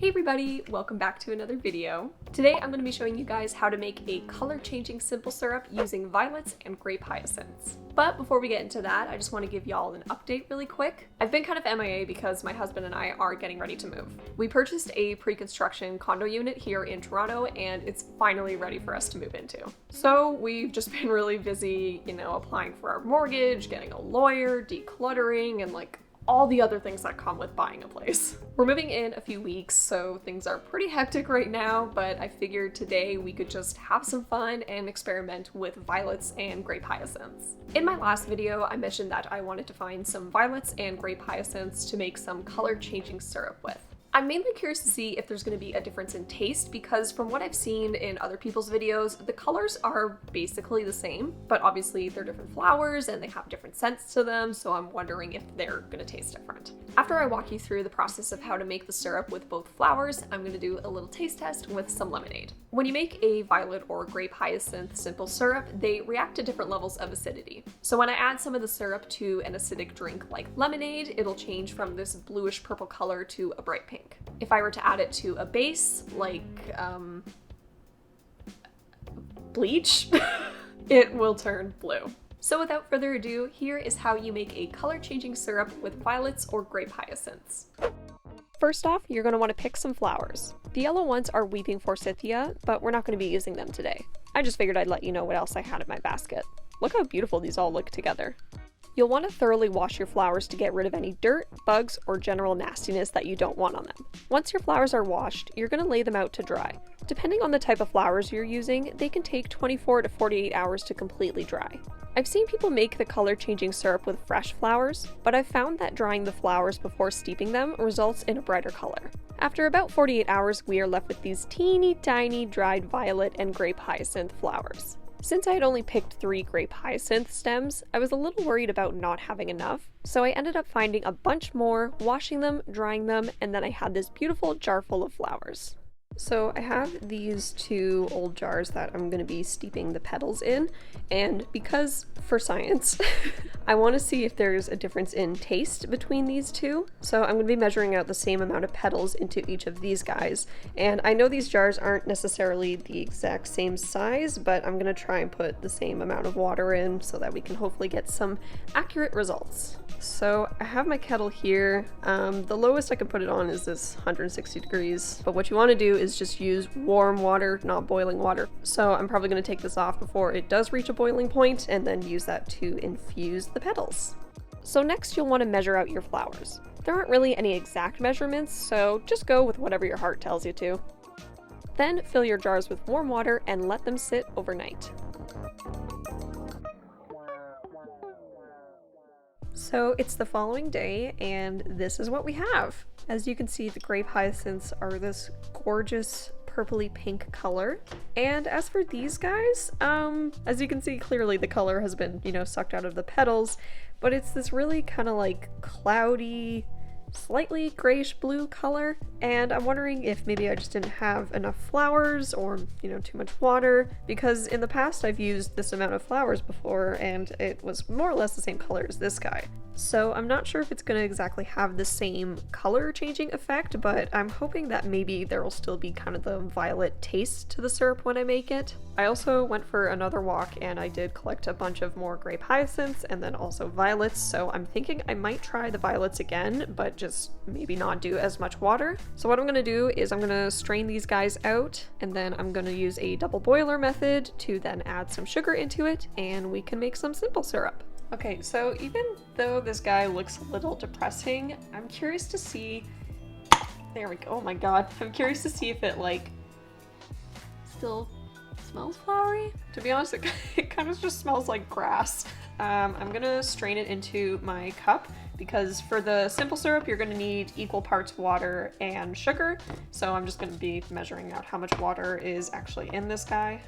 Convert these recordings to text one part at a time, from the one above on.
Hey everybody, welcome back to another video. Today I'm going to be showing you guys how to make a color-changing simple syrup using violets and grape hyacinths. But before we get into that, I just want to give y'all an update really quick. I've been kind of MIA because my husband and I are getting ready to move. We purchased a pre-construction condo unit here in Toronto and it's finally ready for us to move into. So we've just been really busy, applying for our mortgage, getting a lawyer, decluttering, and all the other things that come with buying a place. We're moving in a few weeks, so things are pretty hectic right now, but I figured today we could just have some fun and experiment with violets and grape hyacinths. In my last video, I mentioned that I wanted to find some violets and grape hyacinths to make some color-changing syrup with. I'm mainly curious to see if there's going to be a difference in taste because from what I've seen in other people's videos, the colors are basically the same, but obviously they're different flowers and they have different scents to them, so I'm wondering if they're going to taste different. After I walk you through the process of how to make the syrup with both flowers, I'm going to do a little taste test with some lemonade. When you make a violet or grape hyacinth simple syrup, they react to different levels of acidity. So when I add some of the syrup to an acidic drink like lemonade, it'll change from this bluish purple color to a bright pink. If I were to add it to a base, like bleach, it will turn blue. So without further ado, here is how you make a color-changing syrup with violets or grape hyacinths. First off, you're going to want to pick some flowers. The yellow ones are weeping forsythia, but we're not going to be using them today. I just figured I'd let you know what else I had in my basket. Look how beautiful these all look together. You'll want to thoroughly wash your flowers to get rid of any dirt, bugs, or general nastiness that you don't want on them. Once your flowers are washed, you're going to lay them out to dry. Depending on the type of flowers you're using, they can take 24 to 48 hours to completely dry. I've seen people make the color-changing syrup with fresh flowers, but I've found that drying the flowers before steeping them results in a brighter color. After about 48 hours, we are left with these teeny tiny dried violet and grape hyacinth flowers. Since I had only picked 3 grape hyacinth stems, I was a little worried about not having enough, so I ended up finding a bunch more, washing them, drying them, and then I had this beautiful jar full of flowers. So I have these 2 old jars that I'm going to be steeping the petals in, and because, for science, I want to see if there's a difference in taste between these 2. So I'm going to be measuring out the same amount of petals into each of these guys, and I know these jars aren't necessarily the exact same size, but I'm going to try and put the same amount of water in so that we can hopefully get some accurate results. So I have my kettle here. The lowest I can put it on is this 160 degrees, but what you want to do is just use warm water, not boiling water. So I'm probably going to take this off before it does reach a boiling point and then use that to infuse the petals. So next you'll want to measure out your flowers. There aren't really any exact measurements, so just go with whatever your heart tells you to. Then fill your jars with warm water and let them sit overnight. So it's the following day and this is what we have. As you can see, the grape hyacinths are this gorgeous purpley pink color. And as for these guys, as you can see, clearly the color has been, sucked out of the petals, but it's this really kind of cloudy, slightly grayish blue color, and I'm wondering if maybe I just didn't have enough flowers or, too much water, because in the past I've used this amount of flowers before and it was more or less the same color as this guy. So I'm not sure if it's going to exactly have the same color changing effect, but I'm hoping that maybe there will still be kind of the violet taste to the syrup when I make it. I also went for another walk and I did collect a bunch of more grape hyacinths and then also violets, so I'm thinking I might try the violets again, but just maybe not do as much water. So what I'm going to do is I'm going to strain these guys out and then I'm going to use a double boiler method to then add some sugar into it and we can make some simple syrup. Okay, so even though this guy looks a little depressing, I'm curious to see, there we go, oh my god, I'm curious to see if it still smells flowery. To be honest, it kind of just smells like grass. I'm gonna strain it into my cup because for the simple syrup, you're gonna need equal parts water and sugar. So I'm just gonna be measuring out how much water is actually in this guy.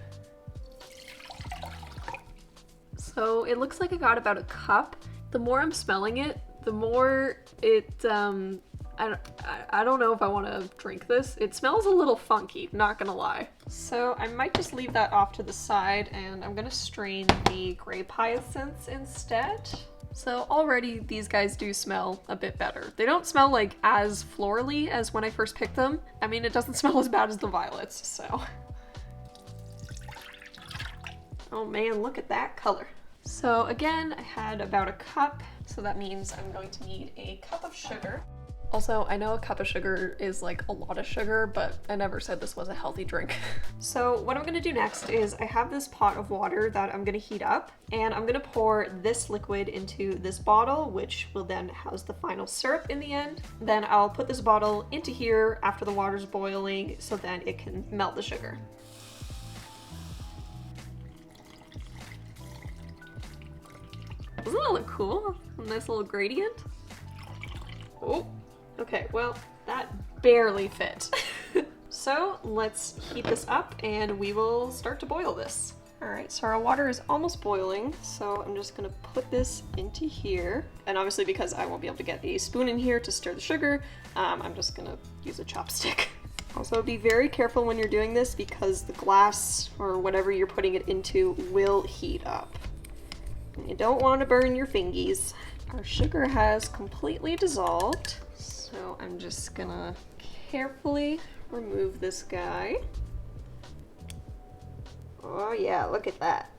So it looks like I got about a cup. The more I'm smelling it, the more it, I don't know if I want to drink this. It smells a little funky, not gonna lie. So I might just leave that off to the side and I'm gonna strain the grape hyacinths instead. So already these guys do smell a bit better. They don't smell like as florally as when I first picked them. I mean, it doesn't smell as bad as the violets, so. Oh man, look at that color. So again, I had about a cup, so that means I'm going to need a cup of sugar. Also, I know a cup of sugar is like a lot of sugar, but I never said this was a healthy drink. So what I'm gonna do next is I have this pot of water that I'm gonna heat up, and I'm gonna pour this liquid into this bottle, which will then house the final syrup in the end. Then I'll put this bottle into here after the water's boiling so then it can melt the sugar. Doesn't that look cool? A nice little gradient. Oh. Okay, well, that barely fit. So let's heat this up and we will start to boil this. All right, so our water is almost boiling, so I'm just gonna put this into here. And obviously because I won't be able to get a spoon in here to stir the sugar, I'm just gonna use a chopstick. Also be very careful when you're doing this because the glass or whatever you're putting it into will heat up. You don't want to burn your fingies. Our sugar has completely dissolved. So I'm just gonna carefully remove this guy. Oh yeah, look at that.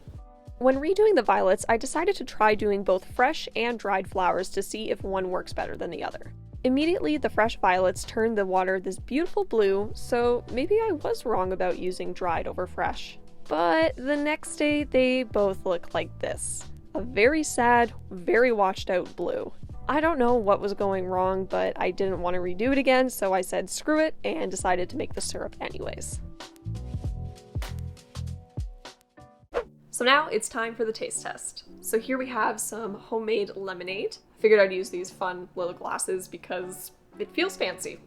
When redoing the violets, I decided to try doing both fresh and dried flowers to see if one works better than the other. Immediately, the fresh violets turned the water this beautiful blue, so maybe I was wrong about using dried over fresh. But the next day, they both look like this. A very sad, very washed out blue. I don't know what was going wrong, but I didn't want to redo it again, so I said screw it and decided to make the syrup anyways. So now it's time for the taste test. So here we have some homemade lemonade. I figured I'd use these fun little glasses because it feels fancy.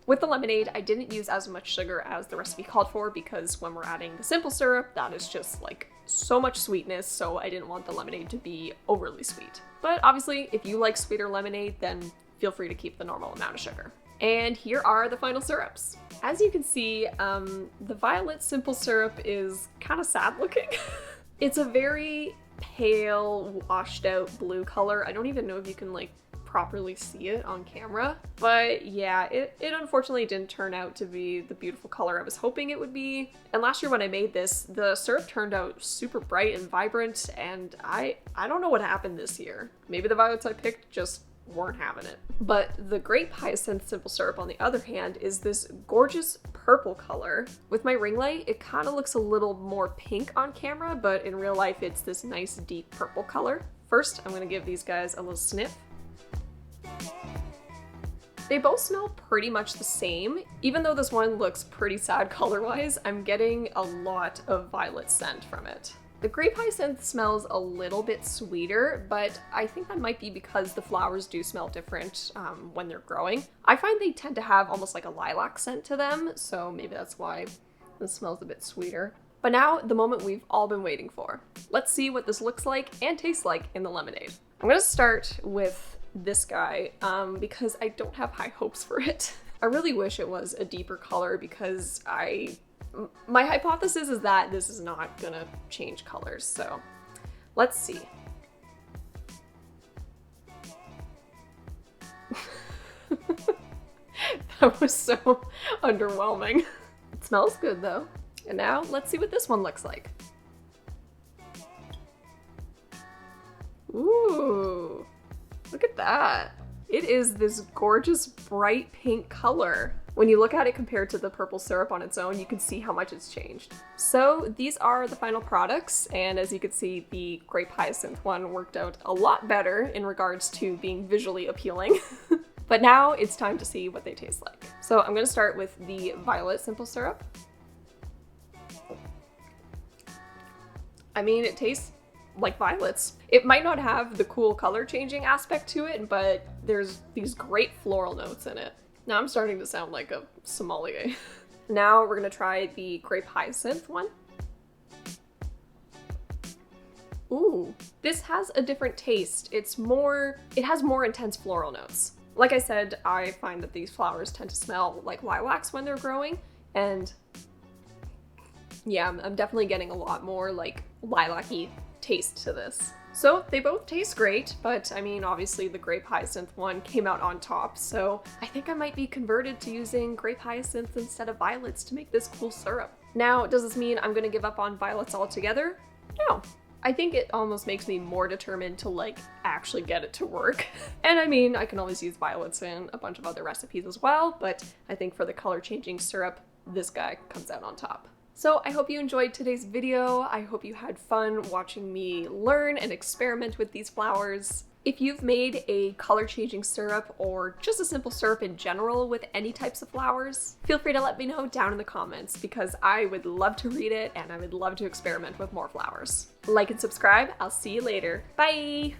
With the lemonade, I didn't use as much sugar as the recipe called for because when we're adding the simple syrup, that is just like so much sweetness, so I didn't want the lemonade to be overly sweet. But obviously, if you like sweeter lemonade, then feel free to keep the normal amount of sugar. And here are the final syrups. As you can see, the violet simple syrup is kind of sad looking. It's a very pale, washed out blue color. I don't even know if you can like properly see it on camera, but yeah, it unfortunately didn't turn out to be the beautiful color I was hoping it would be. And last year when I made this, the syrup turned out super bright and vibrant, and I don't know what happened this year. Maybe the violets I picked just weren't having it. But the Grape Hyacinth simple syrup, on the other hand, is this gorgeous purple color. With my ring light, it kind of looks a little more pink on camera, but in real life, it's this nice deep purple color. First, I'm gonna give these guys a little sniff. They both smell pretty much the same. Even though this one looks pretty sad color-wise, I'm getting a lot of violet scent from it. The Grape Hyacinth smells a little bit sweeter, but I think that might be because the flowers do smell different when they're growing. I find they tend to have almost like a lilac scent to them, so maybe that's why this smells a bit sweeter. But now, the moment we've all been waiting for. Let's see what this looks like and tastes like in the lemonade. I'm gonna start with this guy because I don't have high hopes for it. I really wish it was a deeper color because my hypothesis is that this is not gonna change colors, so let's see. That was so underwhelming. It smells good though. And now let's see what this one looks like. Ooh. Look at that. It is this gorgeous bright pink color. When you look at it compared to the purple syrup on its own, you can see how much it's changed. So these are the final products, and as you can see, the Grape Hyacinth one worked out a lot better in regards to being visually appealing. But now it's time to see what they taste like. So I'm gonna start with the violet simple syrup. I mean, it tastes like violets. It might not have the cool color changing aspect to it, but there's these great floral notes in it. Now I'm starting to sound like a sommelier. Now we're gonna try the Grape Hyacinth one. Ooh, this has a different taste. It has more intense floral notes. Like I said, I find that these flowers tend to smell like lilacs when they're growing, and yeah, I'm definitely getting a lot more like lilac-y taste to this. So they both taste great, but I mean, obviously the grape hyacinth one came out on top, so I think I might be converted to using grape hyacinths instead of violets to make this cool syrup. Now, does this mean I'm gonna give up on violets altogether? No. I think it almost makes me more determined to like actually get it to work. And I mean, I can always use violets in a bunch of other recipes as well, but I think for the color changing syrup, this guy comes out on top. So I hope you enjoyed today's video. I hope you had fun watching me learn and experiment with these flowers. If you've made a color changing syrup or just a simple syrup in general with any types of flowers, feel free to let me know down in the comments because I would love to read it and I would love to experiment with more flowers. Like and subscribe. I'll see you later. Bye!